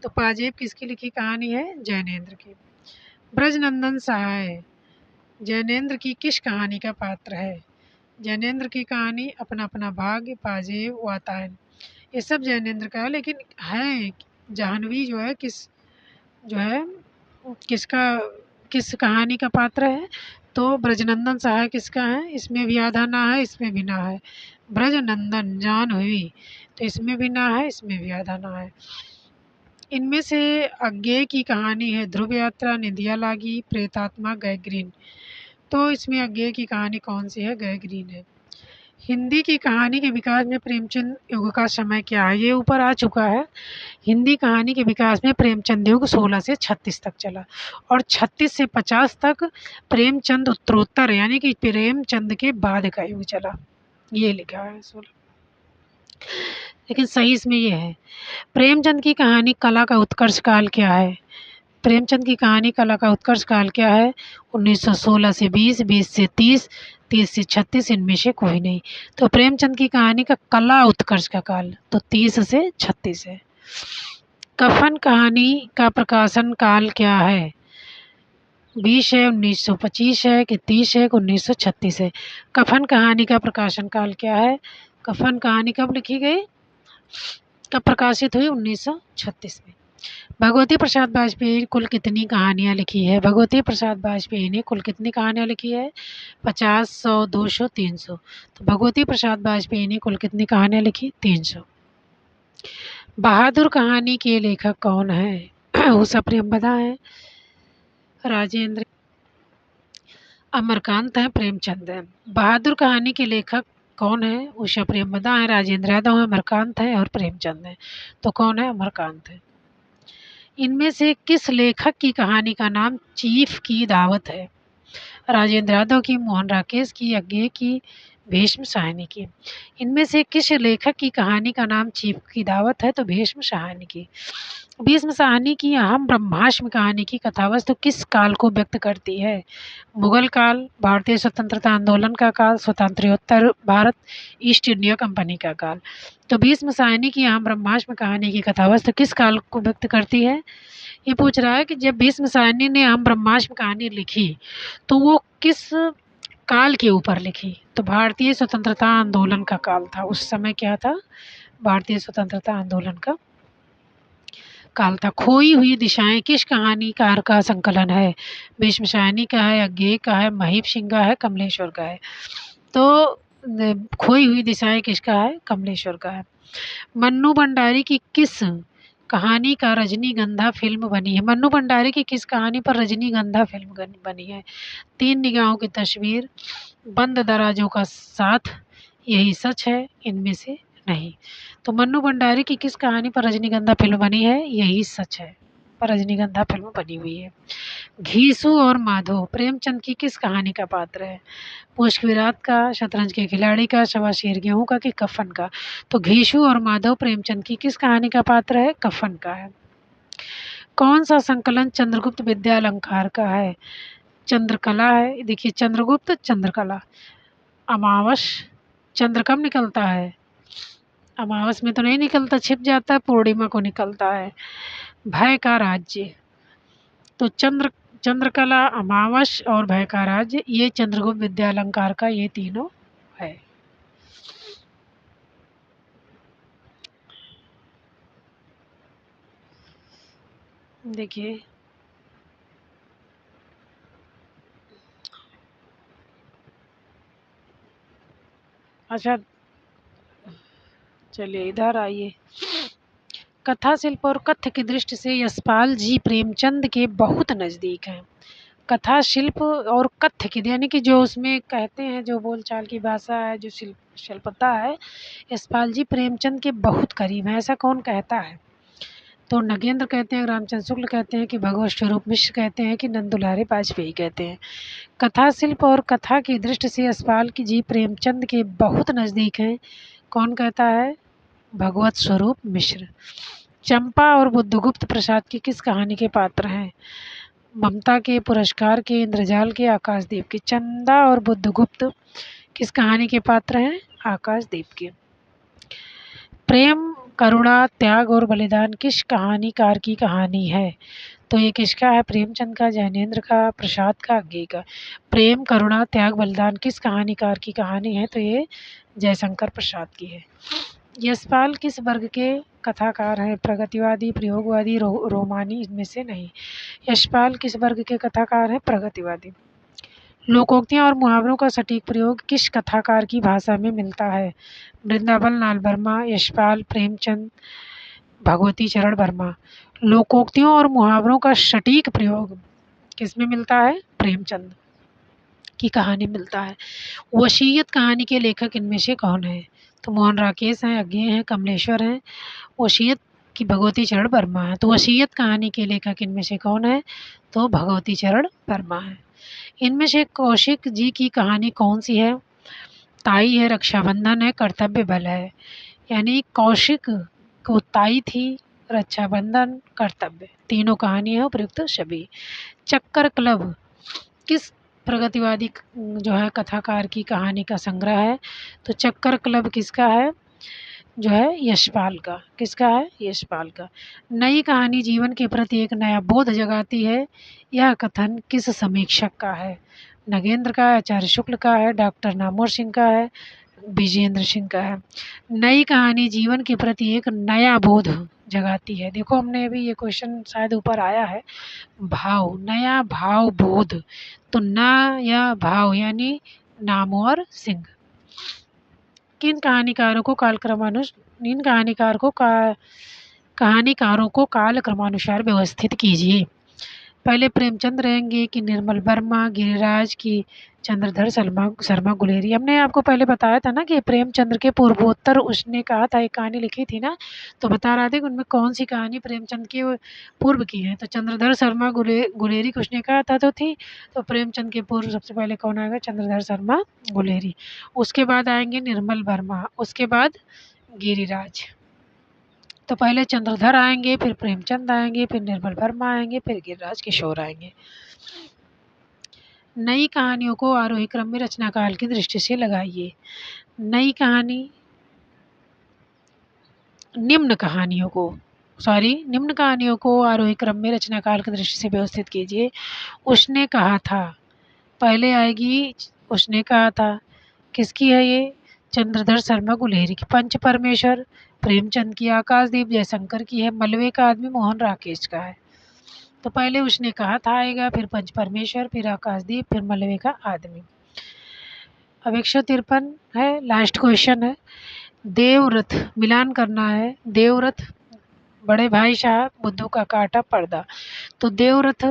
तो पाजेब किसकी लिखी कहानी है? जैनेन्द्र की। ब्रजनंदन सहाय जैनेन्द्र की किस कहानी का पात्र है? जैनेन्द्र की कहानी अपना अपना भाग्य, पाजेब, वातायन, ये सब जैनेन्द्र का है। लेकिन है जाह्नवी जो है जो है किसका किस कहानी का पात्र है? तो ब्रजनंदन सहाय किसका है? इसमें भी आधा ना है, इसमें भी ना है। ब्रजनंदन जाह्नवी, तो इसमें भी ना है, इसमें भी आधा ना है। इनमें से अज्ञे की कहानी है ध्रुव यात्रा, निंदिया लागी, प्रेतात्मा, गैग्रीन। तो इसमें अज्ञे की कहानी कौन सी है? गैग्रीन है। हिंदी की कहानी के विकास में प्रेमचंद युग का समय क्या है? ये ऊपर आ चुका है। हिंदी कहानी के विकास में प्रेमचंद युग 16 से 36 तक चला, और 36 से 50 तक प्रेमचंद उत्तरोत्तर यानी कि प्रेमचंद के बाद का युग चला। ये लिखा है 16। लेकिन सही इसमें ये है। प्रेमचंद की कहानी कला का उत्कर्ष काल क्या है? प्रेमचंद की कहानी कला का उत्कर्ष काल क्या है? 1916 से 20, 20 से 30, 30 से 36, इनमें से कोई नहीं। तो प्रेमचंद की कहानी का कला उत्कर्ष का काल तो 30 से 36 है। कफन कहानी का प्रकाशन काल क्या है? 20 है, 1925 है कि 30 है कि 1936 है? कफन कहानी का प्रकाशन काल क्या है? कफन कहानी कब लिखी गई, कब प्रकाशित हुई? 1936 में। भगवती प्रसाद वाजपेयी ने कुल कितनी कहानियाँ लिखी है? भगवती प्रसाद वाजपेयी ने कुल कितनी कहानियाँ लिखी है? 50, 100, 200, 300। तो भगवती प्रसाद वाजपेयी ने कुल कितनी कहानियाँ लिखी? 300। बहादुर कहानी के लेखक कौन है? उषा प्रेमवदा है, राजेंद्र, अमरकांत है, प्रेमचंद है। बहादुर कहानी के लेखक कौन है? उषा प्रेमवदा है, राजेंद्र यादव है, अमरकांत है और प्रेमचंद है। तो कौन है? अमरकांत है। इनमें से किस लेखक की कहानी का नाम चीफ की दावत है? राजेंद्र यादव की, मोहन राकेश की, अज्ञे की, भीष्म साहनी की। इनमें से किस लेखक की कहानी का नाम चीफ की दावत है? तो भीष्म साहनी की। भीष्म साहनी की अहम ब्रह्मास्त्र कहानी की कथावस्तु किस काल को व्यक्त करती है? मुगल काल, भारतीय स्वतंत्रता आंदोलन का काल, स्वतंत्रोत्तर भारत, ईस्ट इंडिया कंपनी का काल। तो भीष्म साहनी की अहम ब्रह्मास्त्र कहानी की कथावस्तु किस काल को व्यक्त करती है? ये पूछ रहा है कि जब भीष्म साहनी ने अहम ब्रह्मास्त्र कहानी लिखी तो वो किस काल के ऊपर लिखी? तो भारतीय स्वतंत्रता आंदोलन का काल था। उस समय क्या था? भारतीय स्वतंत्रता आंदोलन का काल था। खोई हुई दिशाएं किस कहानीकार का संकलन है? भीष्म साहनी का है, अज्ञेय का है, महीप सिंह का है, कमलेश्वर का है? तो खोई हुई दिशाएं किसका है? कमलेश्वर का है। मन्नू भंडारी की किस कहानी का रजनीगंधा फिल्म बनी है? मन्नू भंडारी की किस कहानी पर रजनीगंधा फिल्म बनी है? 3 निगाहों की तस्वीर, बंद दराजों का साथ, यही सच है, इनमें से नहीं। तो मन्नू भंडारी की किस कहानी पर रजनीगंधा फिल्म बनी है? यही सच है पर रजनीगंधा फिल्म बनी हुई है। घीसू और माधो प्रेमचंद की किस कहानी का पात्र है? मुश्क विराट का, शतरंज के खिलाड़ी का, सवा शेर गेहूं का कि कफन का? तो घीसू और माधव प्रेमचंद की किस कहानी का पात्र है? कफन का है। कौन सा संकलन चंद्रगुप्त विद्यालंकार का है? चंद्रकला है, देखिए चंद्रगुप्त, चंद्रकला। अमावस, चंद्र कब निकलता है? अमावस में तो नहीं निकलता, छिप जाता है, पूर्णिमा को निकलता है। भय का राज्य, तो चंद्रकला, अमावस और भय का राज्य, ये चंद्रगुप्त विद्यालंकार का ये तीनों है। देखिए अच्छा, चलिए इधर आइए। कथा शिल्प और कथ्य की दृष्टि से यशपाल जी प्रेमचंद के बहुत नज़दीक हैं। कथा शिल्प और कथ्य की यानी कि जो उसमें कहते हैं, जो बोलचाल की भाषा है, जो शिल्पता है, यशपाल जी प्रेमचंद के बहुत करीब है। ऐसा कौन कहता है? तो नगेंद्र कहते हैं, रामचंद्र शुक्ल कहते हैं कि भगवत स्वरूप मिश्र कहते हैं कि नंदुलारे वाजपेयी कहते हैं। कथा शिल्प और कथा की दृष्टि से यशपाल की जी प्रेमचंद के बहुत नज़दीक हैं, कौन कहता है? भगवत स्वरूप मिश्र। चंपा और बुद्धगुप्त प्रसाद की किस कहानी के पात्र हैं? ममता के, पुरस्कार के, इंद्रजाल के, आकाशदीप के? चंदा और बुद्धगुप्त किस कहानी के पात्र हैं? आकाशदीप के। प्रेम, करुणा, त्याग और बलिदान किस कहानीकार की कहानी है? तो ये किसका है? प्रेमचंद का, जैनेन्द्र का, प्रसाद का, अज्ञे का? प्रेम, करुणा, त्याग, बलिदान किस कहानीकार की कहानी है? तो ये जयशंकर प्रसाद की है। यशपाल किस वर्ग के कथाकार हैं? प्रगतिवादी, प्रयोगवादी, रोमानी, इनमें से नहीं। यशपाल किस वर्ग के कथाकार हैं? प्रगतिवादी। लोकोक्तियाँ और मुहावरों का सटीक प्रयोग किस कथाकार की भाषा में मिलता है? वृंदावन लाल वर्मा, यशपाल, प्रेमचंद, भगवती चरण वर्मा। लोकोक्तियों और मुहावरों का सटीक प्रयोग किसमें मिलता है? प्रेमचंद की कहानी मिलता है। वसीयत कहानी के लेखक इनमें से कौन है? तो मोहन राकेश हैं, अज्ञे हैं, कमलेश्वर हैं। वसीयत की भगवती चरण वर्मा है। तो वसीयत कहानी के लेखक इनमें से कौन है? तो भगवती चरण वर्मा है। इनमें से कौशिक जी की कहानी कौन सी है? ताई है, रक्षाबंधन है, कर्तव्य बल है? यानी कौशिक को ताई थी, रक्षाबंधन कर्तव्य, तीनों कहानी है उपयुक्त सभी। चक्कर क्लब किस प्रगतिवादी जो है कथाकार की कहानी का संग्रह है? तो चक्कर क्लब किसका है? जो है यशपाल का। किसका है? यशपाल का। नई कहानी जीवन के प्रति एक नया बोध जगाती है, यह कथन किस समीक्षक का है? नगेंद्र का है, आचार्य शुक्ल का है, डॉक्टर नामोर सिंह का है, विजेंद्र सिंह का है। नई कहानी जीवन के प्रति एक नया बोध जगाती है। देखो हमने अभी ये क्वेश्चन शायद ऊपर आया है, भाव, नया भाव बोध, तो नया भाव यानी नामवर सिंह। किन कहानीकारों को इन कहानीकारों को कालक्रमानुसार व्यवस्थित कीजिए। पहले प्रेमचंद रहेंगे कि निर्मल वर्मा, गिरिराज की चंद्रधर शर्मा गुलेरी। हमने आपको पहले बताया था ना कि प्रेमचंद के पूर्वोत्तर उसने कहा था, एक कहानी लिखी थी ना, तो बता रहा था कि उनमें कौन सी कहानी प्रेमचंद की पूर्व की है। तो चंद्रधर शर्मा गुलेरी की उसने कहा था तो थी, तो प्रेमचंद के पूर्व सबसे पहले कौन आएगा? चंद्रधर शर्मा गुलेरी। उसके बाद आएंगे निर्मल वर्मा, उसके बाद गिरिराज। तो पहले चंद्रधर आएंगे, फिर प्रेमचंद आएंगे, फिर निर्मल वर्मा आएंगे, फिर गिरिराज किशोर आएंगे। नई कहानियों को आरोही क्रम में रचना काल की दृष्टि से लगाइए। नई कहानी निम्न कहानियों को आरोही क्रम में रचना काल की दृष्टि से व्यवस्थित कीजिए। उसने कहा था, पहले आएगी उसने कहा था, किसकी है ये? चंद्रधर शर्मा गुलेरी की। पंच परमेश्वर प्रेमचंद की। आकाशदीप जयशंकर की है। मलबे का आदमी मोहन राकेश का है। तो पहले उसने कहा था आएगा, फिर पंच परमेश्वर, फिर आकाशदीप, फिर मलबे का आदमी। अब 153 है, लास्ट क्वेश्चन है। देवरथ मिलान करना है। देवरथ बड़े भाई साहब, बुद्धू का काटा पर्दा। तो देवरथ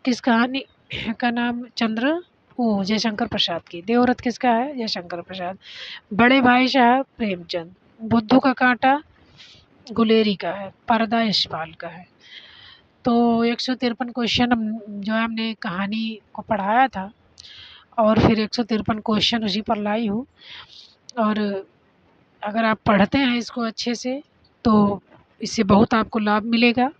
किस कहानी का नाम? जयशंकर प्रसाद की। देवरथ किसका है? जयशंकर प्रसाद। बड़े भाई साहब प्रेमचंद। बुद्धू का कांटा गुलेरी का है। पर्दा यशपाल का है। तो 153 क्वेश्चन जो है हमने कहानी को पढ़ाया था, और फिर 153 क्वेश्चन उसी पर लाई हूँ। और अगर आप पढ़ते हैं इसको अच्छे से तो इससे बहुत आपको लाभ मिलेगा,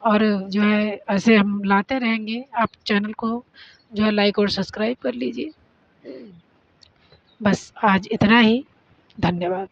और जो है ऐसे हम लाते रहेंगे। आप चैनल को जो है लाइक और सब्सक्राइब कर लीजिए। बस आज इतना ही। धन्यवाद।